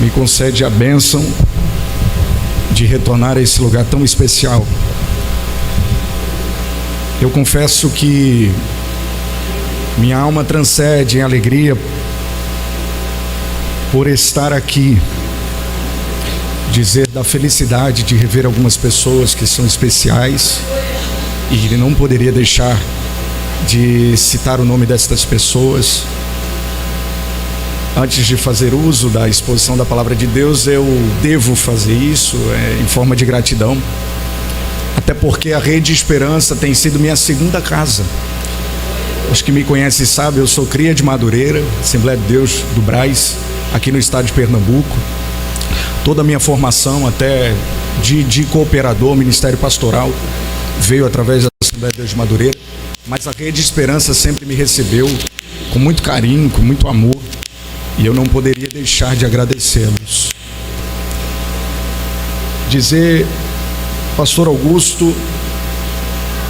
me concede a bênção de retornar a esse lugar tão especial. Eu confesso que minha alma transcende em alegria por estar aqui, dizer da felicidade de rever algumas pessoas que são especiais, e não poderia deixar de citar o nome destas pessoas. Antes de fazer uso da exposição da palavra de Deus, eu devo fazer isso em forma de gratidão, até porque a Rede Esperança tem sido minha segunda casa. Os que me conhecem sabem, eu sou cria de Madureira, Assembleia de Deus do Brás, aqui no estado de Pernambuco. Toda a minha formação até de cooperador, ministério pastoral, veio através da Assembleia de Deus de Madureira, mas a Rede Esperança sempre me recebeu com muito carinho, com muito amor, e eu não poderia deixar de agradecê-los. Dizer, pastor Augusto,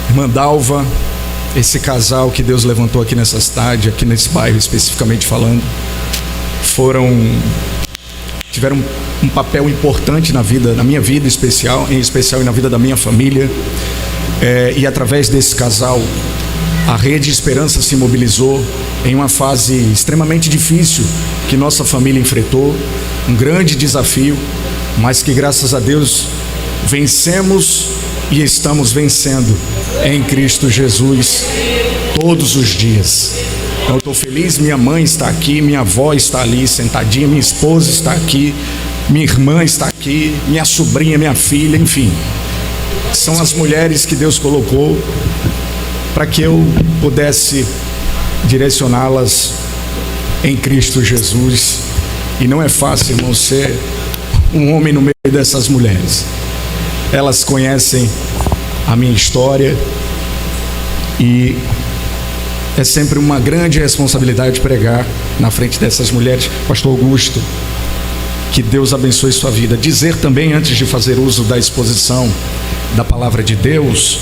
irmã Dalva, esse casal que Deus levantou aqui nessa cidade, aqui nesse bairro especificamente falando, tiveram um papel importante na minha vida em especial e na vida da minha família, e através desse casal a Rede Esperança se mobilizou em uma fase extremamente difícil que nossa família enfrentou, um grande desafio, mas que graças a Deus vencemos e estamos vencendo em Cristo Jesus todos os dias. Então eu estou feliz, minha mãe está aqui, minha avó está ali sentadinha, minha esposa está aqui, minha irmã está aqui, minha sobrinha, minha filha, enfim. São as mulheres que Deus colocou para que eu pudesse direcioná-las em Cristo Jesus. E não é fácil, irmão, ser um homem no meio dessas mulheres. Elas conhecem a minha história e é sempre uma grande responsabilidade pregar na frente dessas mulheres. Pastor Augusto, que Deus abençoe sua vida. Dizer também, antes de fazer uso da exposição da palavra de Deus,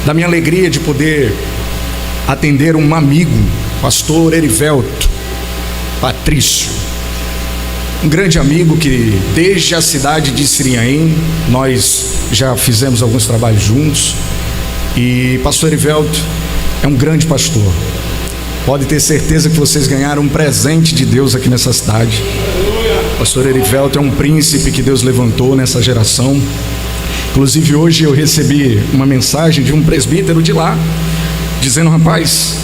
da minha alegria de poder atender um amigo, pastor Erivelto Patrício, um grande amigo que desde a cidade de Sirinhaém nós já fizemos alguns trabalhos juntos, e pastor Erivelto é um grande pastor. Pode ter certeza que vocês ganharam um presente de Deus aqui nessa cidade. Pastor Erivelto é um príncipe que Deus levantou nessa geração. Inclusive hoje eu recebi uma mensagem de um presbítero de lá, dizendo: rapaz,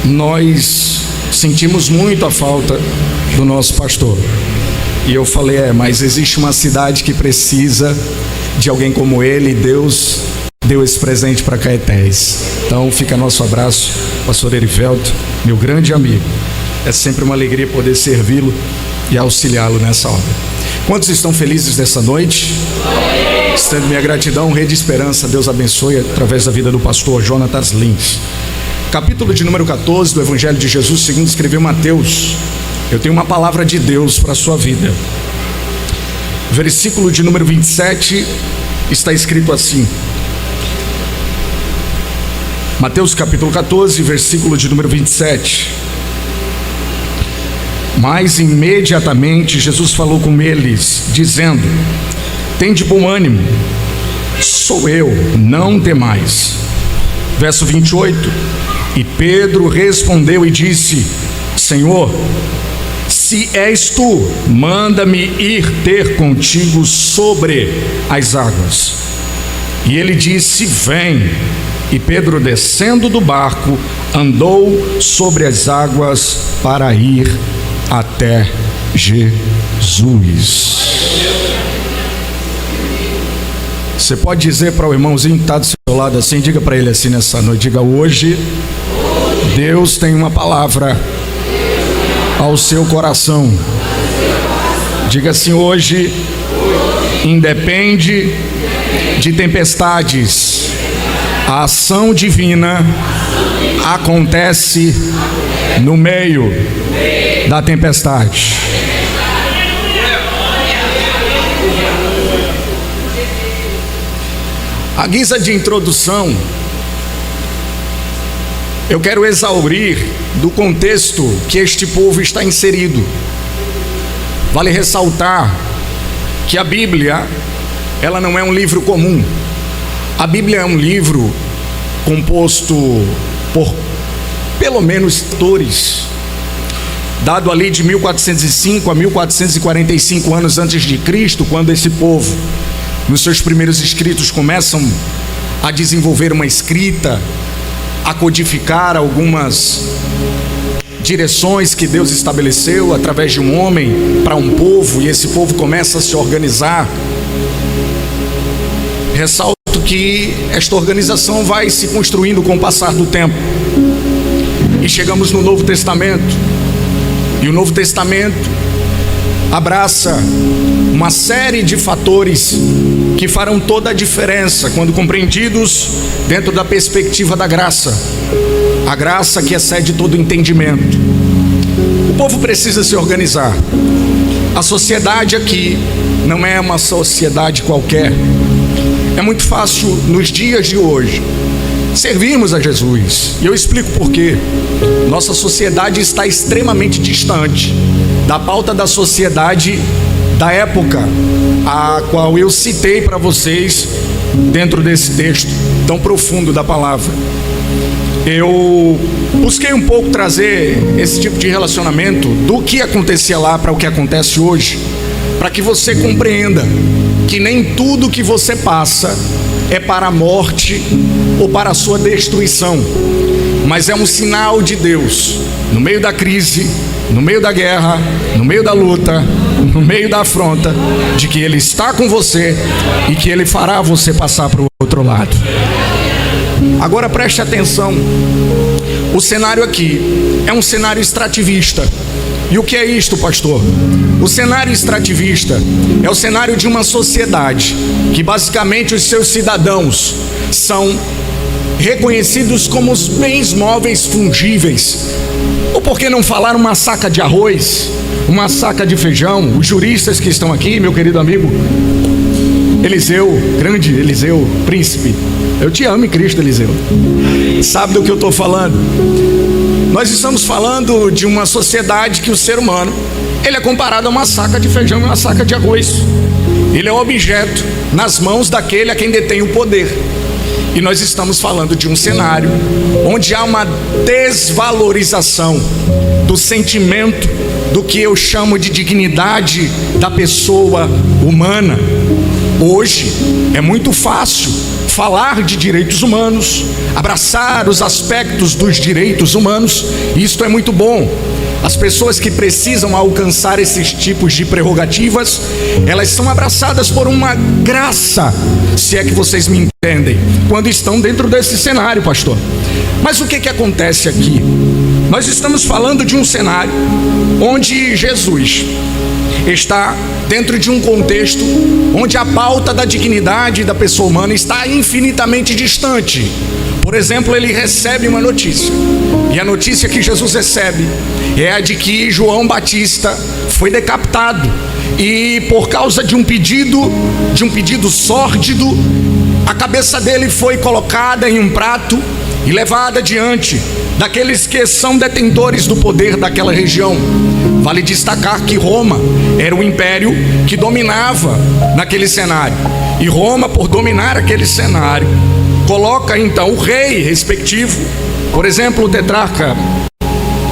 nós sentimos muito a falta do nosso pastor. E eu falei, mas existe uma cidade que precisa de alguém como ele, e Deus deu esse presente para Caetés. Então fica nosso abraço, pastor Erivelto, meu grande amigo. É sempre uma alegria poder servi-lo e auxiliá-lo nessa obra. Quantos estão felizes dessa noite? Estendo minha gratidão, Rede Esperança, Deus abençoe através da vida do pastor Jonatas Lins. Capítulo de número 14 do Evangelho de Jesus segundo escreveu Mateus. Eu tenho uma palavra de Deus para a sua vida. Versículo de número 27 está escrito assim. Mateus capítulo 14, versículo de número 27. Mas imediatamente Jesus falou com eles, dizendo: tende bom ânimo, sou eu, não temais. Verso 28. E Pedro respondeu e disse: Senhor, se és tu, manda-me ir ter contigo sobre as águas. E ele disse: vem. E Pedro, descendo do barco, andou sobre as águas para ir até Jesus. Você pode dizer para o irmãozinho que está do seu lado assim, diga para ele assim nessa noite, diga: hoje Deus tem uma palavra ao seu coração. Diga assim: hoje, independe de tempestades, a ação divina acontece no meio da tempestade. À guisa de introdução, eu quero exaurir do contexto que este povo está inserido. Vale ressaltar que a Bíblia, ela não é um livro comum. A Bíblia é um livro composto por pelo menos autores, dado ali de 1405 a 1445 anos antes de Cristo, quando esse povo, nos seus primeiros escritos, começam a desenvolver uma escrita, a codificar algumas direções que Deus estabeleceu através de um homem para um povo, e esse povo começa a se organizar. Ressalto que esta organização vai se construindo com o passar do tempo, e chegamos no Novo Testamento, e o Novo Testamento abraça uma série de fatores que farão toda a diferença quando compreendidos dentro da perspectiva da graça, a graça que excede todo entendimento. O povo precisa se organizar. A sociedade aqui não é uma sociedade qualquer. É muito fácil nos dias de hoje servirmos a Jesus, e eu explico por quê. Nossa sociedade está extremamente distante da pauta da sociedade da época a qual eu citei para vocês dentro desse texto tão profundo da palavra. Eu busquei um pouco trazer esse tipo de relacionamento do que acontecia lá para o que acontece hoje, para que você compreenda que nem tudo que você passa é para a morte ou para a sua destruição, mas é um sinal de Deus, no meio da crise, no meio da guerra, no meio da luta, no meio da afronta, de que Ele está com você e que Ele fará você passar para o outro lado. Agora preste atenção, o cenário aqui é um cenário extrativista. E o que é isto, pastor? O cenário extrativista é o cenário de uma sociedade que basicamente os seus cidadãos são reconhecidos como os bens móveis fungíveis. Ou por que não falar uma saca de arroz, uma saca de feijão? Os juristas que estão aqui, meu querido amigo Eliseu, grande Eliseu, príncipe, eu te amo em Cristo, Eliseu, sabe do que eu estou falando? Nós estamos falando de uma sociedade que o ser humano, ele é comparado a uma saca de feijão e uma saca de arroz. Ele é um objeto nas mãos daquele a quem detém o poder. E nós estamos falando de um cenário onde há uma desvalorização do sentimento do que eu chamo de dignidade da pessoa humana. Hoje é muito fácil falar de direitos humanos, abraçar os aspectos dos direitos humanos, e isto é muito bom. As pessoas que precisam alcançar esses tipos de prerrogativas, elas são abraçadas por uma graça, se é que vocês me entendem, quando estão dentro desse cenário, pastor. Mas o que acontece aqui? Nós estamos falando de um cenário onde Jesus está dentro de um contexto onde a pauta da dignidade da pessoa humana está infinitamente distante. Por exemplo, ele recebe uma notícia, e a notícia que Jesus recebe é a de que João Batista foi decapitado, e por causa de um pedido sórdido, a cabeça dele foi colocada em um prato e levada diante daqueles que são detentores do poder daquela região. Vale destacar que Roma era o império que dominava naquele cenário, e Roma, por dominar aquele cenário, coloca então o rei respectivo. Por exemplo, o tetrarca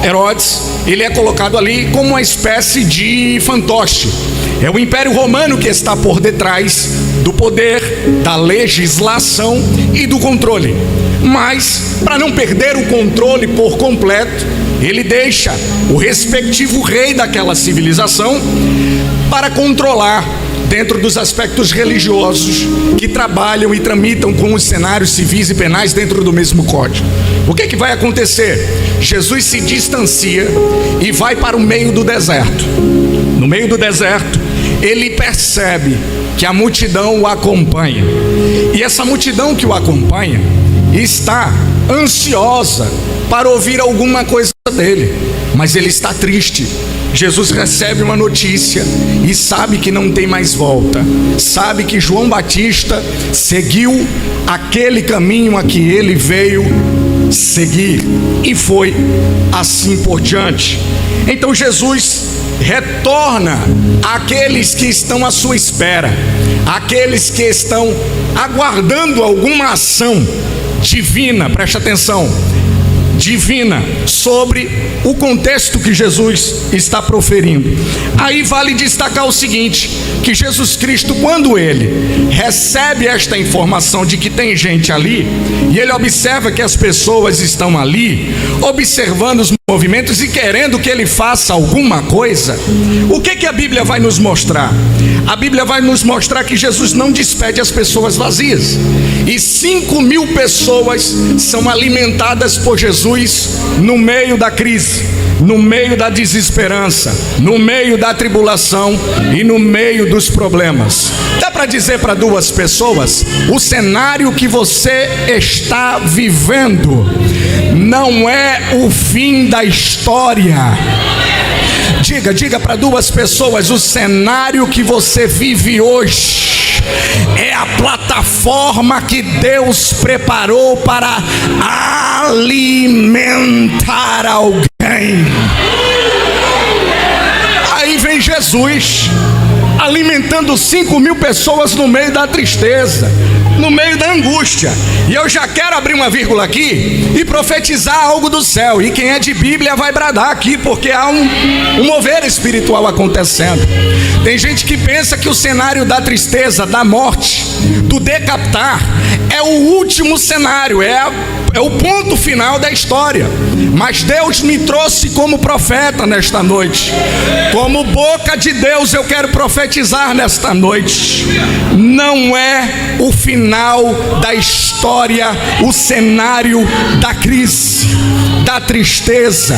Herodes, ele é colocado ali como uma espécie de fantoche. É o Império Romano que está por detrás do poder, da legislação e do controle. Mas, para não perder o controle por completo, ele deixa o respectivo rei daquela civilização para controlar dentro dos aspectos religiosos que trabalham e tramitam com os cenários civis e penais dentro do mesmo código. O que vai acontecer? Jesus se distancia e vai para o meio do deserto. No meio do deserto, ele percebe que a multidão o acompanha, e essa multidão que o acompanha está ansiosa para ouvir alguma coisa dele, mas ele está triste. Jesus recebe uma notícia e sabe que não tem mais volta, sabe que João Batista seguiu aquele caminho a que ele veio seguir, e foi assim por diante. Então Jesus retorna àqueles que estão à sua espera, aqueles que estão aguardando alguma ação divina, preste atenção, divina, sobre o contexto que Jesus está proferindo. Aí vale destacar o seguinte, que Jesus Cristo, quando ele recebe esta informação de que tem gente ali, e ele observa que as pessoas estão ali, observando os movimentos e querendo que ele faça alguma coisa, o que a Bíblia vai nos mostrar? A Bíblia vai nos mostrar que Jesus não despede as pessoas vazias, e 5.000 pessoas são alimentadas por Jesus no meio da crise, no meio da desesperança, no meio da tribulação e no meio dos problemas. Dá para dizer para duas pessoas: o cenário que você está vivendo não é o fim da história. Diga para duas pessoas: o cenário que você vive hoje é a plataforma que Deus preparou para alimentar alguém. Aí vem Jesus alimentando 5.000 pessoas no meio da tristeza, no meio da angústia. E eu já quero abrir uma vírgula aqui e profetizar algo do céu. E quem é de Bíblia vai bradar aqui, porque há um mover espiritual acontecendo. Tem gente que pensa que o cenário da tristeza, da morte, do decapitar é o último cenário, é o ponto final da história. Mas Deus me trouxe como profeta nesta noite. Como boca de Deus eu quero profetizar nesta noite. Não é o final da história, o cenário da crise, da tristeza,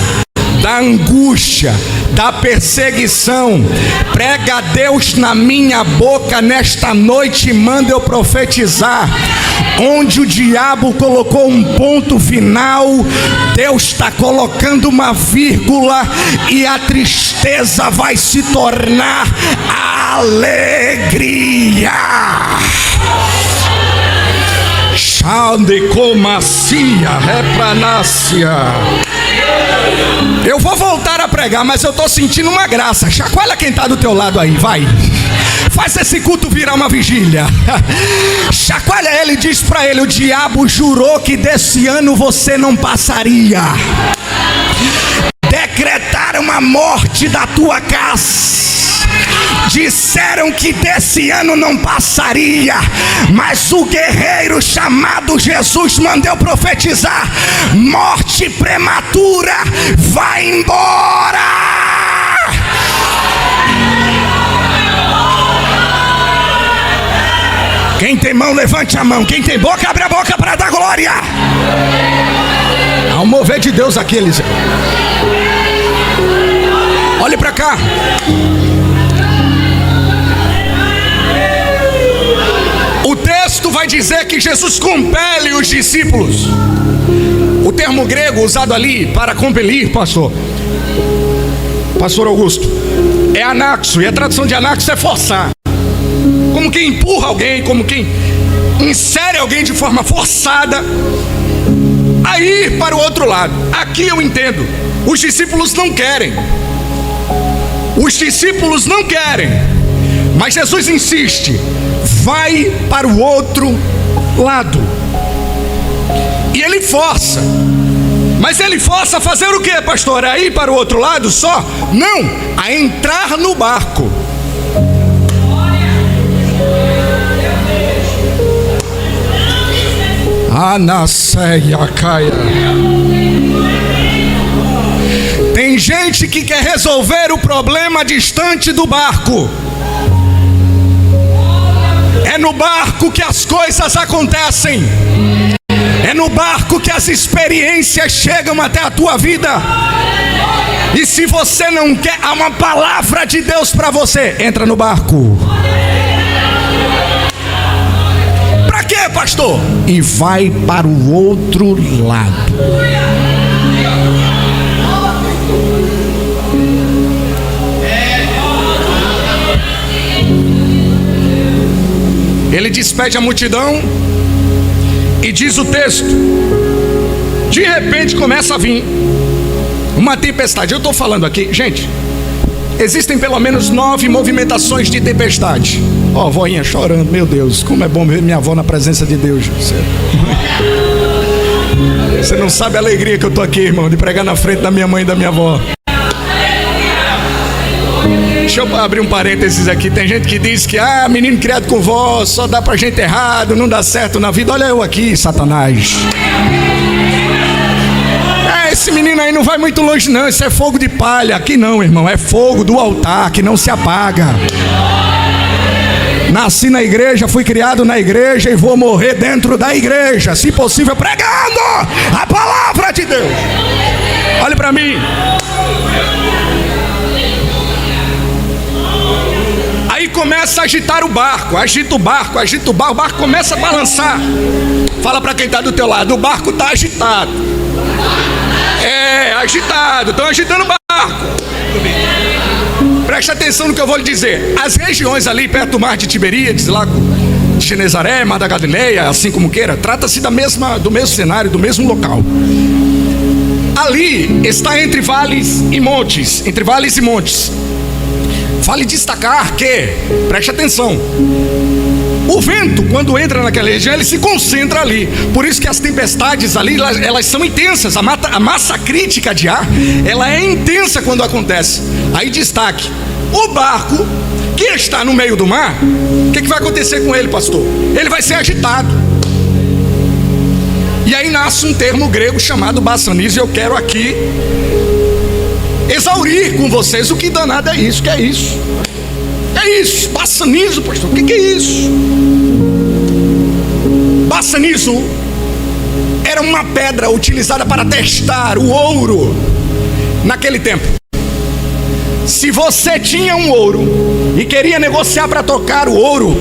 da angústia, da perseguição. Prega a Deus na minha boca nesta noite e manda eu profetizar. Onde o diabo colocou um ponto final, Deus está colocando uma vírgula, e a tristeza vai se tornar alegria. Eu vou voltar a pregar, mas eu estou sentindo uma graça. Chacoalha quem está do teu lado aí, vai. Faz esse culto virar uma vigília. Chacoalha ele e diz para ele: o diabo jurou que desse ano você não passaria. Decretaram a morte da tua casa. Disseram que desse ano não passaria, mas o guerreiro chamado Jesus mandou profetizar: morte prematura, vai embora. Quem tem mão, levante a mão. Quem tem boca, abre a boca para dar glória. Há um mover de Deus aqui, Eliseu. Olhe para cá. O texto vai dizer que Jesus compele os discípulos. O termo grego usado ali para compelir, pastor Augusto, é anaxo, e a tradução de anaxo é forçar. Como quem empurra alguém, como quem insere alguém de forma forçada a ir para o outro lado. Aqui eu entendo, os discípulos não querem. Mas Jesus insiste: vai para o outro lado. E ele força. Mas ele força a fazer o que, pastor? A ir para o outro lado só? Não, a entrar no barco. Anaceia caia. Tem gente que quer resolver o problema distante do barco. É no barco que as coisas acontecem. É no barco que as experiências chegam até a tua vida. E se você não quer, há uma palavra de Deus para você: entra no barco. Para quê, pastor? E vai para o outro lado. Ele despede a multidão e diz o texto: de repente começa a vir uma tempestade. Eu estou falando aqui, gente, Existem pelo menos 9 movimentações de tempestade. Ó, voinha chorando, meu Deus, como é bom ver minha avó na presença de Deus. Você não sabe a alegria que eu tô aqui, irmão, de pregar na frente da minha mãe e da minha avó. Deixa eu abrir um parênteses aqui. Tem gente que diz que menino criado com vó só dá pra gente errado, não dá certo na vida. Olha eu aqui, Satanás. Esse menino aí não vai muito longe não, isso é fogo de palha. Aqui não, irmão, é fogo do altar que não se apaga. Nasci na igreja, fui criado na igreja e vou morrer dentro da igreja, se possível pregando a palavra de Deus. Olhe para mim. Aí começa a agitar o barco, agita o barco, o barco começa a balançar. Fala para quem está do teu lado, o barco está agitado. Agitado, estão agitando o barco. Preste atenção no que eu vou lhe dizer. As regiões ali perto do mar de Tiberíades, lá de Genezaré, Mar da Galileia, assim como queira, trata-se do mesmo cenário, do mesmo local. Ali está entre vales e montes, Vale destacar que, preste atenção, o vento, quando entra naquela região, ele se concentra ali. Por isso que as tempestades ali, elas são intensas. A massa crítica de ar, ela é intensa quando acontece. Aí destaque, o barco que está no meio do mar, o que vai acontecer com ele, pastor? Ele vai ser agitado. E aí nasce um termo grego chamado bassanizo. E eu quero aqui exaurir com vocês o que danado é isso. Que é isso? É isso, bassanizo, pastor. O que é isso? Bassanizo era uma pedra utilizada para testar o ouro naquele tempo. Se você tinha um ouro e queria negociar para trocar o ouro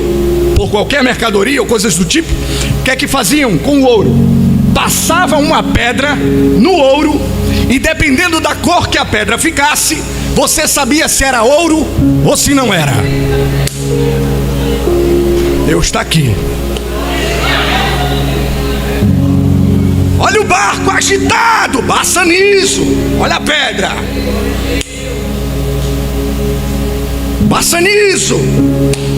por qualquer mercadoria ou coisas do tipo, o que é que faziam com o ouro? Passavam uma pedra no ouro e dependendo da cor que a pedra ficasse, você sabia se era ouro ou se não era. Deus está aqui. Olha o barco agitado, bassanizo. Olha a pedra, bassanizo.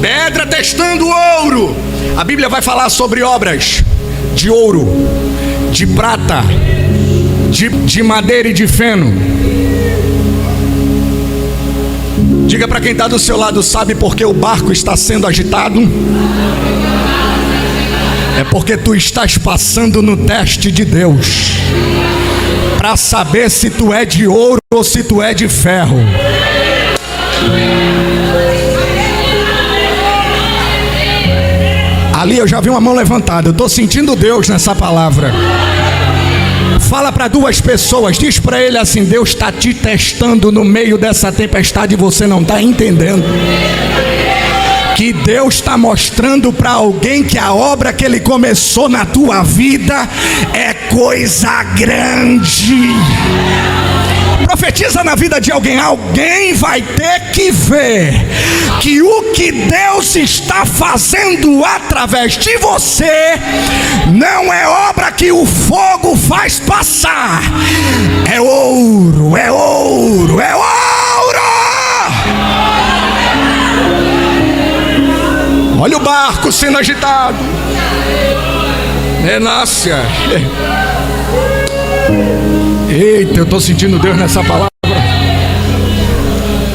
Pedra testando ouro. A Bíblia vai falar sobre obras de ouro, de prata, de madeira e de feno. Diga para quem está do seu lado, sabe por que o barco está sendo agitado? É porque tu estás passando no teste de Deus, para saber se tu é de ouro ou se tu é de ferro. Ali eu já vi uma mão levantada, eu estou sentindo Deus nessa palavra. Fala para 2 pessoas, diz para ele assim: Deus está te testando no meio dessa tempestade e você não está entendendo. Que Deus está mostrando para alguém que a obra que Ele começou na tua vida é coisa grande. Profetiza na vida de alguém. Alguém vai ter que ver que o que Deus está fazendo através de você não é obra que o fogo faz passar. É ouro, é ouro, é ouro. Olha o barco sendo agitado. Renácia. Eita, eu estou sentindo Deus nessa palavra.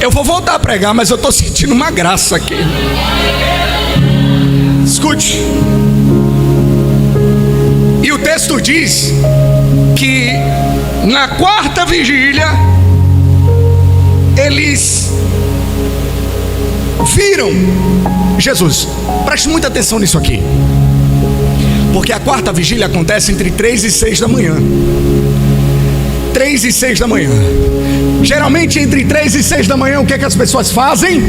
Eu vou voltar a pregar, mas eu estou sentindo uma graça aqui. Escute. E o texto diz que na 4ª vigília eles viram Jesus. Preste muita atenção nisso aqui, porque a 4ª vigília acontece entre 3 e 6 da manhã. 3 e 6 da manhã. Geralmente entre 3 e 6 da manhã, o que é que as pessoas fazem?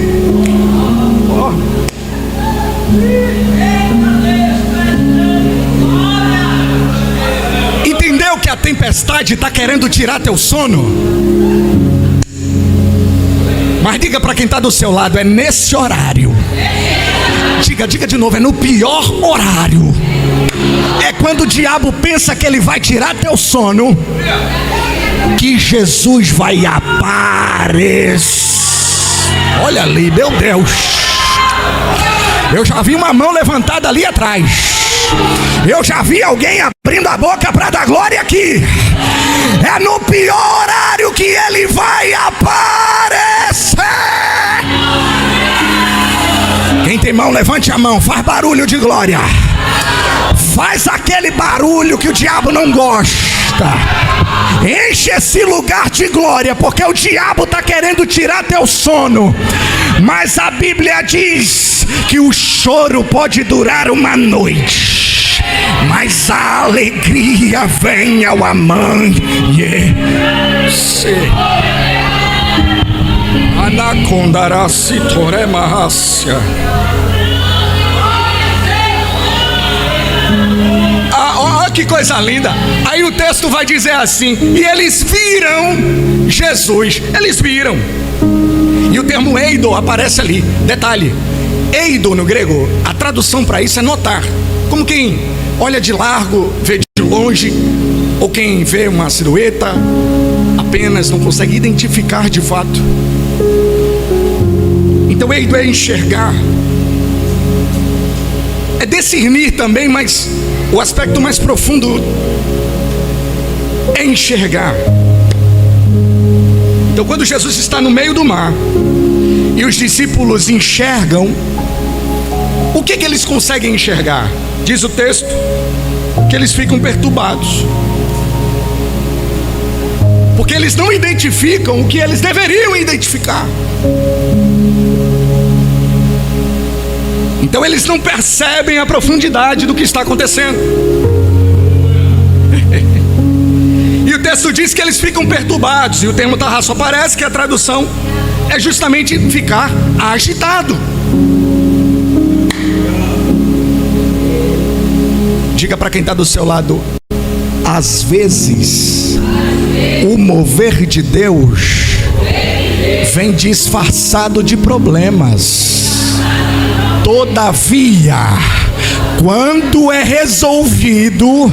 Entendeu que a tempestade está querendo tirar teu sono? Mas diga para quem está do seu lado, é nesse horário. Diga de novo, é no pior horário. É quando o diabo pensa que ele vai tirar teu sono, que Jesus vai aparecer. Olha ali, meu Deus. Eu já vi uma mão levantada ali atrás. Eu já vi alguém abrindo a boca para dar glória aqui. É no pior horário que ele vai aparecer. Quem tem mão, levante a mão. Faz barulho de glória. Faz aquele barulho que o diabo não gosta. Enche esse lugar de glória, porque o diabo está querendo tirar teu sono. Mas a Bíblia diz que o choro pode durar uma noite, mas a alegria vem ao amanhecer. Anacondarasi toremarácia. Olha que coisa linda. Aí o texto vai dizer assim: e eles viram Jesus. Eles viram. E o termo eido aparece ali. Detalhe: eido no grego, a tradução para isso é notar. Como quem olha de largo, vê de longe, ou quem vê uma silhueta, apenas não consegue identificar de fato. Então eido é enxergar, é discernir também, mas o aspecto mais profundo é enxergar. Então quando Jesus está no meio do mar e os discípulos enxergam, o que eles conseguem enxergar? Diz o texto que eles ficam perturbados, porque eles não identificam o que eles deveriam identificar. Então eles não percebem a profundidade do que está acontecendo. E o texto diz que eles ficam perturbados. E o termo tarraço aparece, que a tradução é justamente ficar agitado. Diga para quem está do seu lado: às vezes o mover de Deus vem disfarçado de problemas. Todavia, quando é resolvido,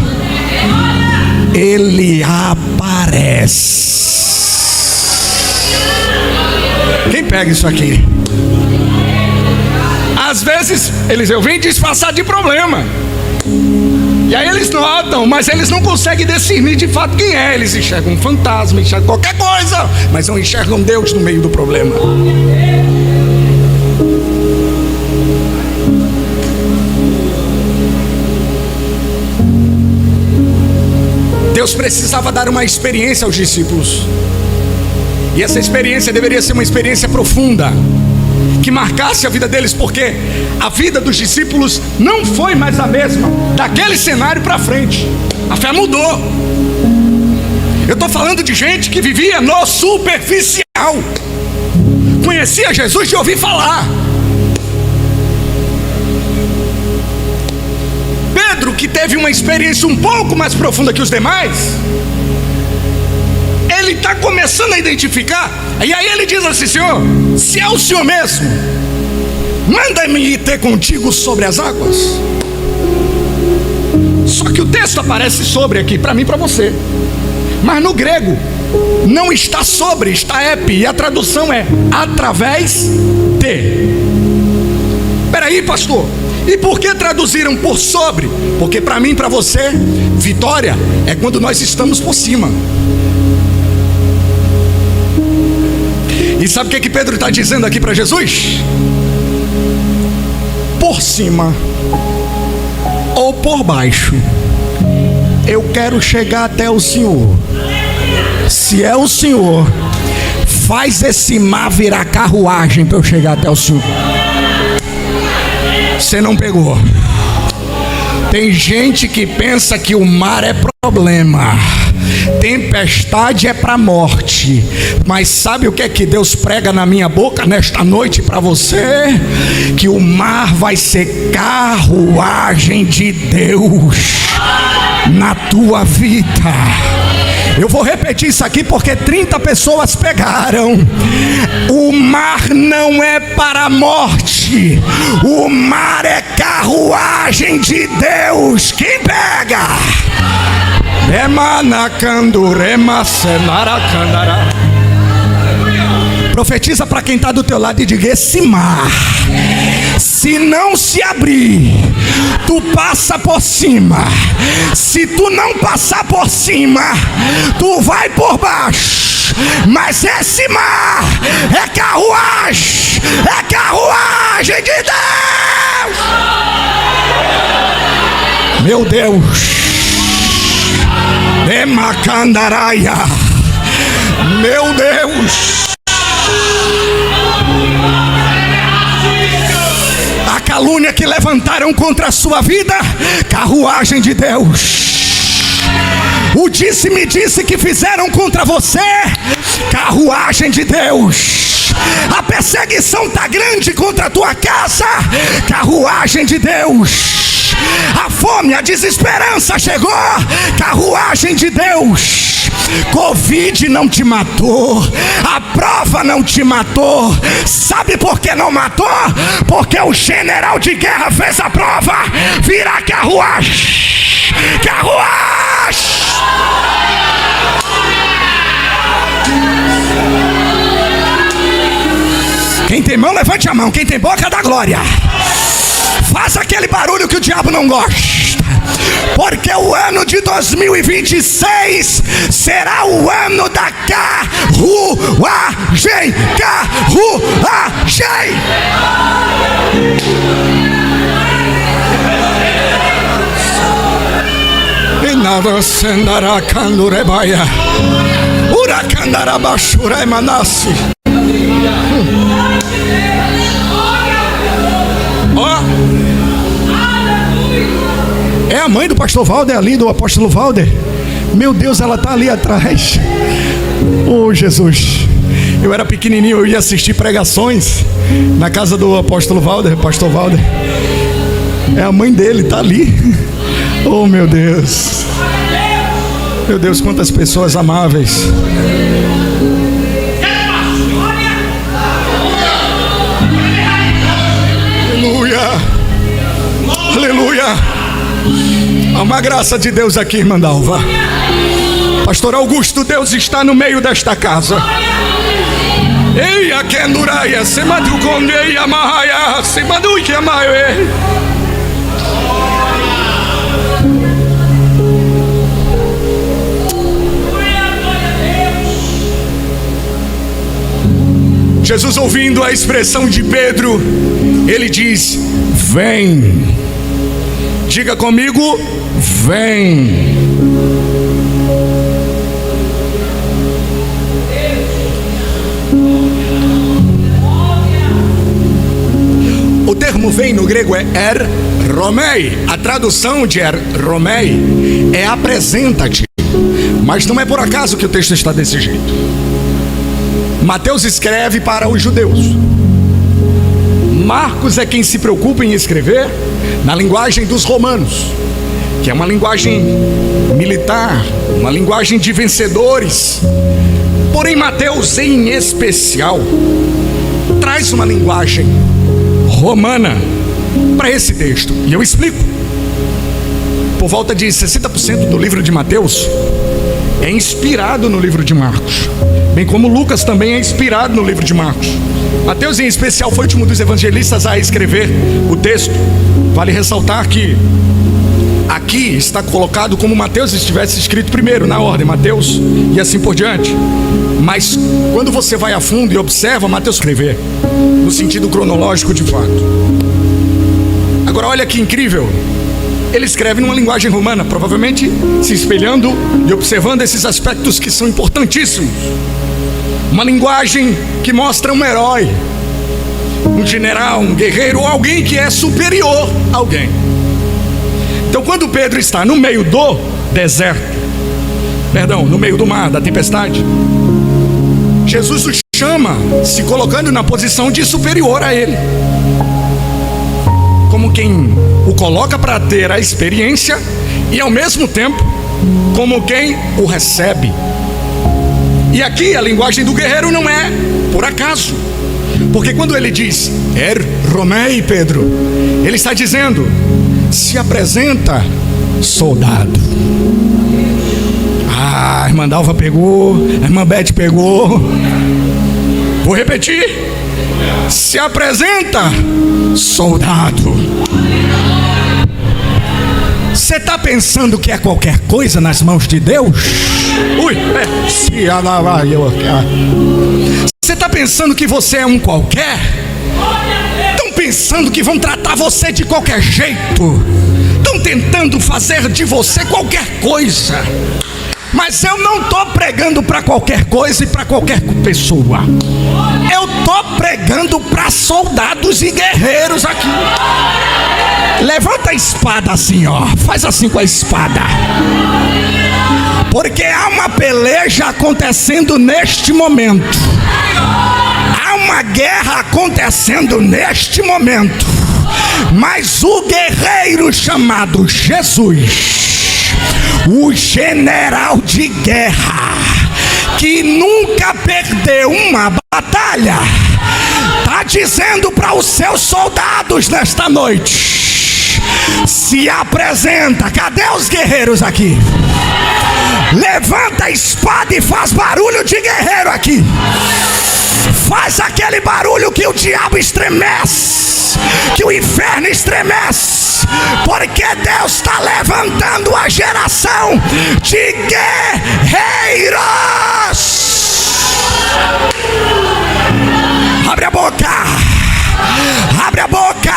ele aparece. Quem pega isso aqui? Às vezes, Eliseu vem disfarçado de problema. E aí eles notam, mas eles não conseguem discernir de fato quem é. Eles enxergam um fantasma, enxergam qualquer coisa, mas não enxergam Deus no meio do problema. Deus precisava dar uma experiência aos discípulos. E essa experiência deveria ser uma experiência profunda, que marcasse a vida deles, porque a vida dos discípulos não foi mais a mesma daquele cenário para frente. A fé mudou. Eu estou falando de gente que vivia no superficial, conhecia Jesus de ouvir falar. Pedro, que teve uma experiência um pouco mais profunda que os demais, ele está começando a identificar. E aí ele diz assim: Senhor, se é o Senhor mesmo, manda-me ir ter contigo sobre as águas. Só que o texto aparece sobre aqui, para mim e para você, mas no grego não está sobre, está epi, e a tradução é através de. Peraí, pastor, e por que traduziram por sobre? Porque para mim e para você, vitória é quando nós estamos por cima. E sabe o que Pedro está dizendo aqui para Jesus? Por cima ou por baixo, eu quero chegar até o Senhor. Se é o Senhor, faz esse mar virar carruagem para eu chegar até o Senhor. Você não pegou. Tem gente que pensa que o mar é problema, tempestade é para morte. Mas sabe o que é que Deus prega na minha boca nesta noite para você? Que o mar vai ser carruagem de Deus na tua vida. Eu vou repetir isso aqui porque 30 pessoas pegaram. O mar não é para a morte, o mar é carruagem de Deus. Quem pega? Profetiza para quem está do teu lado e diga: esse mar, se não se abrir, tu passa por cima. Se tu não passar por cima, tu vai por baixo. Mas esse mar é carruagem de Deus. Meu Deus, Emacandaraia, meu Deus, a calúnia que levantaram contra a sua vida, carruagem de Deus. O disse-me-disse que fizeram contra você, carruagem de Deus. A perseguição está grande contra a tua casa, carruagem de Deus. A fome, a desesperança chegou, carruagem de Deus. Covid não te matou, a prova não te matou. Sabe por que não matou? Porque o general de guerra fez a prova. Vira carruagem, carruagem. Quem tem mão, levante a mão. Quem tem boca, dá glória. Faça aquele barulho que o diabo não gosta. Porque o ano de 2026 será o ano da carruagem. Carruagem. E nada sendará candurebaia. Uracandará bachura e manassi. Ó, é a mãe do pastor Valder ali, do apóstolo Valder. Meu Deus, ela está ali atrás. Oh, Jesus. Eu era pequenininho, eu ia assistir pregações na casa do apóstolo Valder, pastor Valder. É a mãe dele, está ali. Oh, meu Deus. Meu Deus, quantas pessoas amáveis. Aleluia. Há uma graça de Deus aqui, irmã Dalva. Pastor Augusto, Deus está no meio desta casa. Ei, a Kenduraia, se madrugonei a Mahaia, se maduque a Mahaia. Jesus, ouvindo a expressão de Pedro, ele diz: vem. Diga comigo: vem. O termo vem no grego é romei. A tradução de romei é apresenta-te. Mas não é por acaso que o texto está desse jeito. Mateus escreve para os judeus. Marcos é quem se preocupa em escrever na linguagem dos romanos, que é uma linguagem militar, uma linguagem de vencedores. Porém, Mateus, em especial, traz uma linguagem romana para esse texto. E eu explico. Por volta de 60% do livro de Mateus é inspirado no livro de Marcos, bem como Lucas também é inspirado no livro de Marcos. Mateus, em especial, foi o último dos evangelistas a escrever o texto. Vale ressaltar que aqui está colocado como Mateus estivesse escrito primeiro, na ordem, Mateus e assim por diante. Mas quando você vai a fundo e observa, Mateus escrever no sentido cronológico de fato. Agora olha que incrível. Ele escreve numa linguagem romana, provavelmente se espelhando e observando esses aspectos que são importantíssimos. Uma linguagem que mostra um herói, um general, um guerreiro, ou alguém que é superior a alguém. Então, quando Pedro está no meio do deserto, no meio do mar, da tempestade, Jesus o chama, se colocando na posição de superior a ele, como quem o coloca para ter a experiência e ao mesmo tempo como quem o recebe. E aqui a linguagem do guerreiro não é por acaso, porque quando ele diz romei, Pedro, ele está dizendo: se apresenta, soldado. A irmã Dalva pegou, a irmã Beth pegou. Vou repetir. Se apresenta, soldado. Você está pensando que é qualquer coisa nas mãos de Deus? Você está pensando que você é um qualquer? Estão pensando que vão tratar você de qualquer jeito? Estão tentando fazer de você qualquer coisa? Mas eu não estou pregando para qualquer coisa e para qualquer pessoa. Eu estou pregando para soldados e guerreiros aqui. Levanta a espada assim, ó. Faz assim com a espada. Porque há uma peleja acontecendo neste momento. Há uma guerra acontecendo neste momento. Mas o guerreiro chamado Jesus, o general de guerra, que nunca perdeu uma batalha, está dizendo para os seus soldados nesta noite: se apresenta. Cadê os guerreiros aqui? Levanta a espada e faz barulho de guerreiro aqui. Faz aquele barulho que o diabo estremece, que o inferno estremece, porque Deus está levantando a geração de guerreiros. Abre a boca, abre a boca.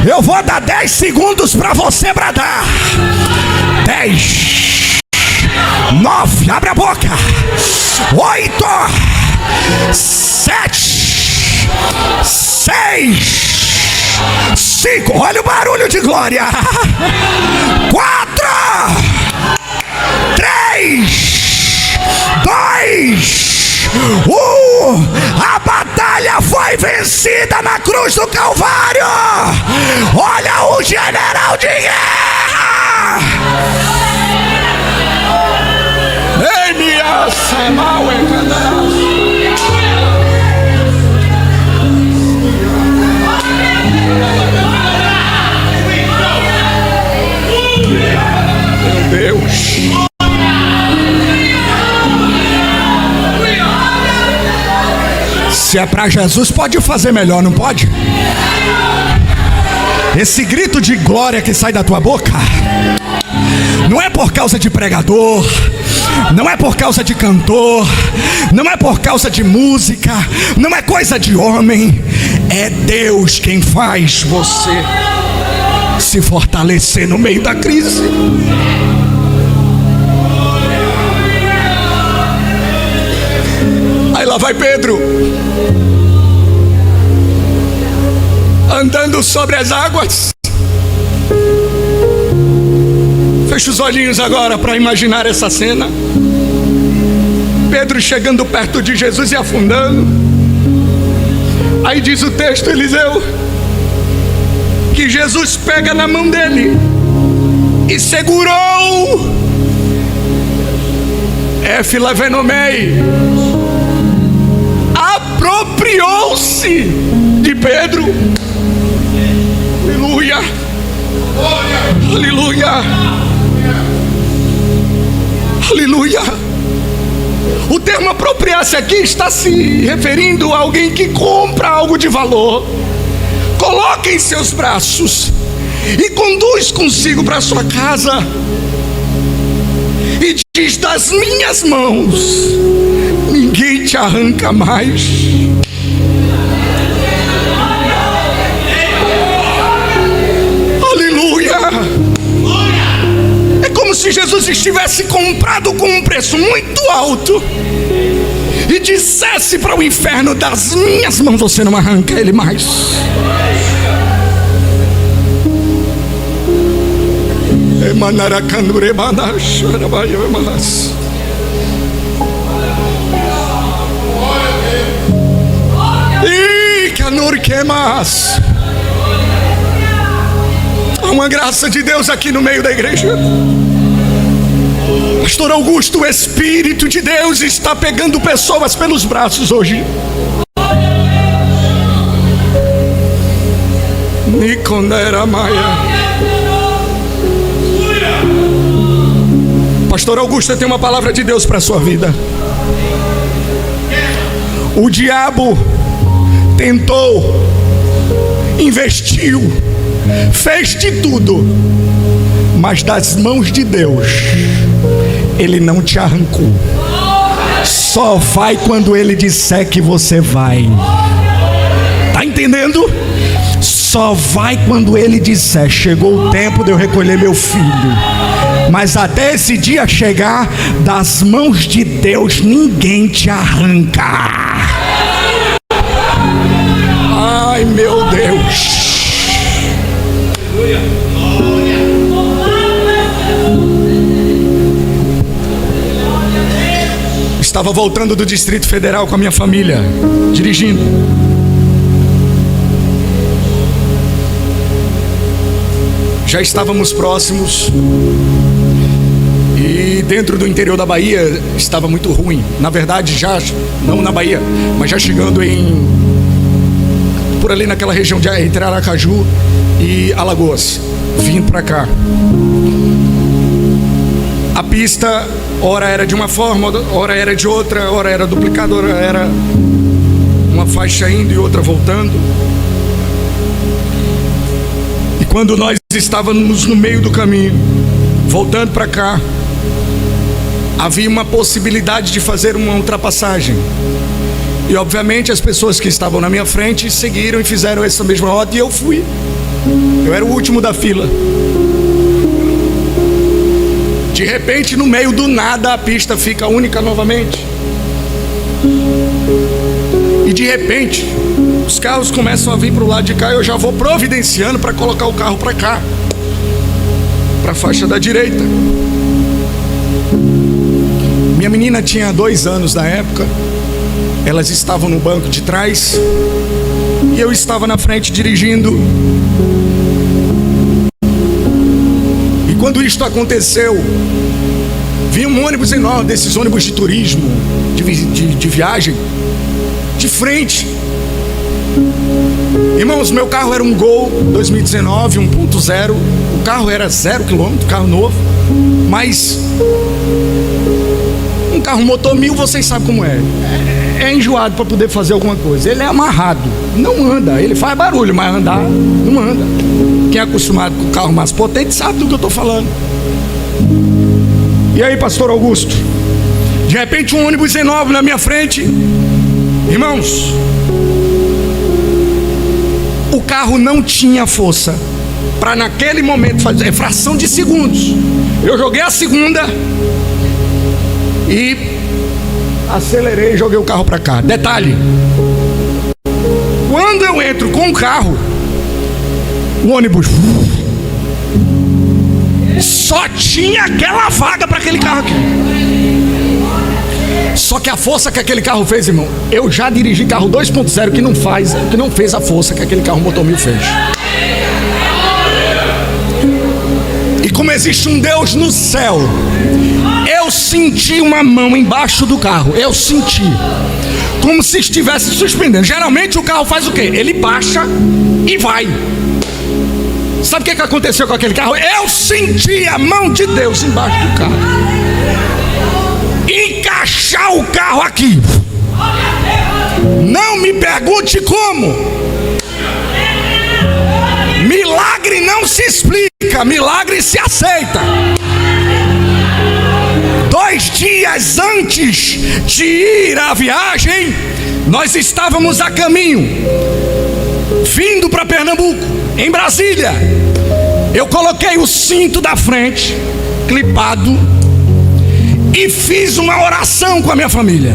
Eu vou dar 10 segundos para você bradar. 10, 9, abre a boca. 8, 7, 6, 5, olha o barulho de glória. 4, 3, 2, 1. A batalha foi vencida na cruz do Calvário. Olha o general de guerra. Ei, minha Samal, meu Deus. Se é para Jesus, pode fazer melhor, não pode? Esse grito de glória que sai da tua boca não é por causa de pregador, não é por causa de cantor, não é por causa de música, não é coisa de homem. É Deus quem faz você se fortalecer no meio da crise. Aí lá vai Pedro, andando sobre as águas. Fecha os olhinhos agora para imaginar essa cena. Pedro chegando perto de Jesus e afundando. Aí diz o texto, Eliseu, que Jesus pega na mão dele e segurou. Filavenomei, apropriou-se de Pedro. Aleluia, aleluia, aleluia. O termo apropriar-se aqui está se referindo a alguém que compra algo de valor, coloca em seus braços e conduz consigo para sua casa e diz: das minhas mãos ninguém te arranca mais. Aleluia. É como se Jesus estivesse comprado com um preço muito alto e dissesse para o inferno: das minhas mãos você não arranca ele mais. Há uma graça de Deus aqui no meio da igreja. Pastor Augusto, o Espírito de Deus está pegando pessoas pelos braços hoje. Nicondera Maia. Pastor Augusto, eu tenho uma palavra de Deus para a sua vida. O diabo tentou, investiu, fez de tudo, mas das mãos de Deus ele não te arrancou. Só vai quando ele disser que você vai. Tá entendendo? Só vai quando ele disser: chegou o tempo de eu recolher meu filho. Mas até esse dia chegar, das mãos de Deus ninguém te arranca. Ai, meu Deus. Estava voltando do Distrito Federal com a minha família, dirigindo. Já estávamos próximos e dentro do interior da Bahia estava muito ruim. Na verdade, já não na Bahia, mas já chegando por ali naquela região entre Aracaju e Alagoas, vindo para cá. A pista, ora era de uma forma, ora era de outra, ora era duplicada, ora era uma faixa indo e outra voltando. E quando nós estávamos no meio do caminho, voltando para cá, havia uma possibilidade de fazer uma ultrapassagem. E obviamente as pessoas que estavam na minha frente seguiram e fizeram essa mesma rota, e eu fui. Eu era o último da fila. De repente, no meio do nada, a pista fica única novamente. E de repente, os carros começam a vir para o lado de cá. E eu já vou providenciando para colocar o carro para cá, para a faixa da direita. Minha menina tinha 2 anos na época. Elas estavam no banco de trás e eu estava na frente dirigindo. Quando isto aconteceu, vinha um ônibus enorme, desses ônibus de turismo, de viagem, de frente. Irmãos, meu carro era um Gol 2019, 1.0. O carro era 0 km, carro novo. Mas um carro motor 1000, vocês sabem como é. É enjoado para poder fazer alguma coisa. Ele é amarrado, não anda. Ele faz barulho, mas andar não anda. Quem é acostumado com carro mais potente sabe do que eu estou falando. E aí, pastor Augusto? De repente um ônibus enorme na minha frente. Irmãos, o carro não tinha força para naquele momento fazer, fração de segundos. Eu joguei a segunda e acelerei e joguei o carro para cá. Detalhe: quando eu entro com o carro, o ônibus só tinha aquela vaga para aquele carro aqui. Só que a força que aquele carro fez, irmão, eu já dirigi carro 2.0 que não fez a força que aquele carro motor 1000 fez. E como existe um Deus no céu, eu senti uma mão embaixo do carro. Eu senti como se estivesse suspendendo. Geralmente o carro faz o quê? Ele baixa e vai. Sabe o que aconteceu com aquele carro? Eu senti a mão de Deus embaixo do carro. Encaixar o carro aqui. Não me pergunte como. Milagre não se explica, milagre se aceita. 2 dias antes de ir à viagem, nós estávamos a caminho, vindo para Pernambuco, em Brasília. Eu coloquei o cinto da frente, clipado, e fiz uma oração com a minha família,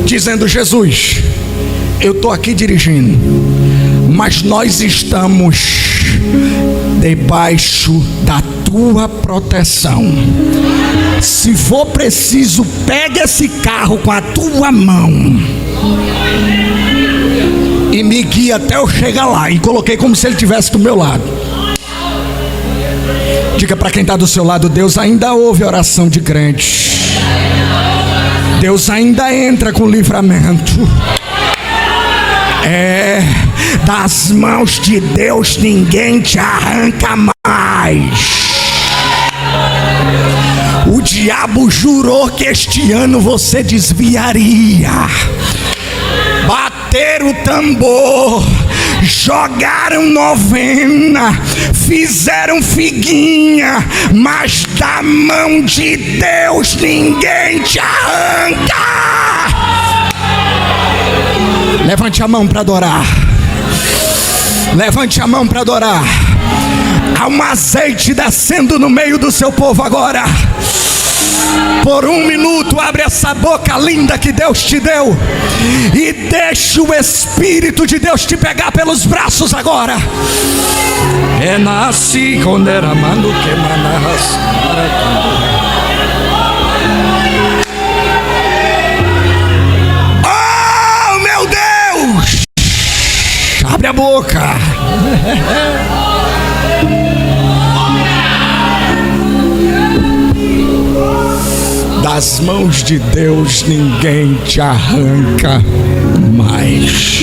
dizendo: Jesus, eu estou aqui dirigindo, mas nós estamos debaixo da tua proteção. Se for preciso, pega esse carro com a tua mão e me guia até eu chegar lá. E coloquei como se ele estivesse do meu lado. Diga para quem está do seu lado: Deus ainda ouve a oração de crente. Deus ainda entra com livramento. Das mãos de Deus ninguém te arranca mais. O diabo jurou que este ano você desviaria. bateram o tambor, jogaram novena, fizeram figuinha, mas da mão de Deus ninguém te arranca. Levante a mão para adorar. Levante a mão para adorar. Há um azeite descendo no meio do seu povo agora. Por um minuto, abre essa boca linda que Deus te deu e deixa o Espírito de Deus te pegar pelos braços agora. Renasci quando era mando que manarras. Oh, meu Deus! Abre a boca. Das mãos de Deus ninguém te arranca mais.